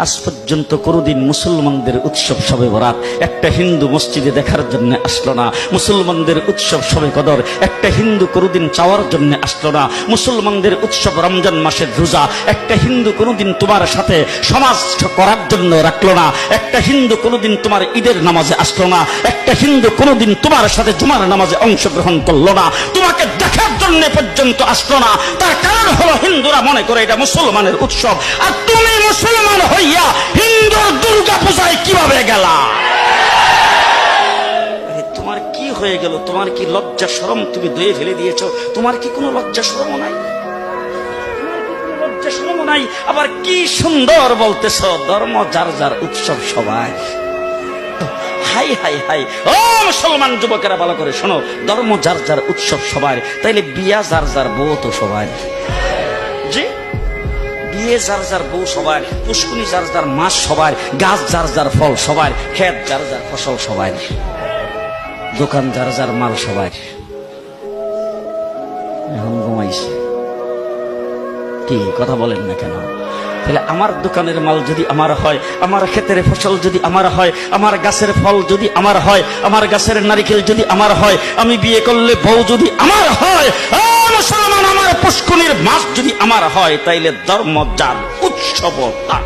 আজ পর্যন্ত কোনোদিন মুসলমানদের উৎসব শবে বরাত একটা হিন্দু মসজিদে দেখার জন্য আসলো না। মুসলমানদের উৎসব শবে কদর একটা হিন্দু কোনোদিন চাওয়ার জন্য আসলো না। মুসলমানদের উৎসব রমজান মাসের রোজা একটা হিন্দু কোনোদিন তোমার সাথে সমাজ করার জন্য রাখলো না। একটা হিন্দু কোনোদিন তোমার ঈদের নামাজে আসলো না। একটা হিন্দু কোনোদিন তোমার সাথে জুমার নামাজে অংশগ্রহণ করলো না। তোমাকে দেখার জন্য পর্যন্ত আসলো না। তার কারণ হলো হিন্দুরা মনে করে এটা মুসলমানের উৎসব, আর তুমি মুসলমান হইয়া হিন্দুর দুর্গা পূজায় কিভাবে গেলা? তোমার কি হয়ে গেল? তোমার কি লজ্জা শরম তুমি ধুয়ে ফেলে দিয়েছো? তোমার কি কোনো লজ্জা শরম নাই? লজ্জা শরম নাই? আবার কি সুন্দর বলতেছ, ধর্ম যার যার উৎসব সবাই। হাই হাই হাই, ও মুসলমান যুবকেরা ভালো করে শোনো, ধর্ম যার যার উৎসব সবার, তাইলে বিয়া যার যার বউ তো সবার। জি, বিয়ে যার যার বউ সবার, পুষ্কুনি যার যার মাস সবার, গাছ যার যার ফল সবার, ক্ষেত যার যার ফসল সবার, দোকান যার যার মাল সবার। এখন ঘুমাইছে কি কথা বলেন না কেন? তাহলে আমার দোকানের মাল যদি আমার হয়, আমার ক্ষেতের ফসল যদি আমার হয়, আমার গাছের ফল যদি আমার হয়, আমার গাছের নারিকেল যদি আমার হয়, আমি বিয়ে করলে বউ যদি আমার হয়, মুসলমান আমার পুষ্কুনির মাছ যদি আমার হয়, তাইলে ধর্ম যার উৎসব তার।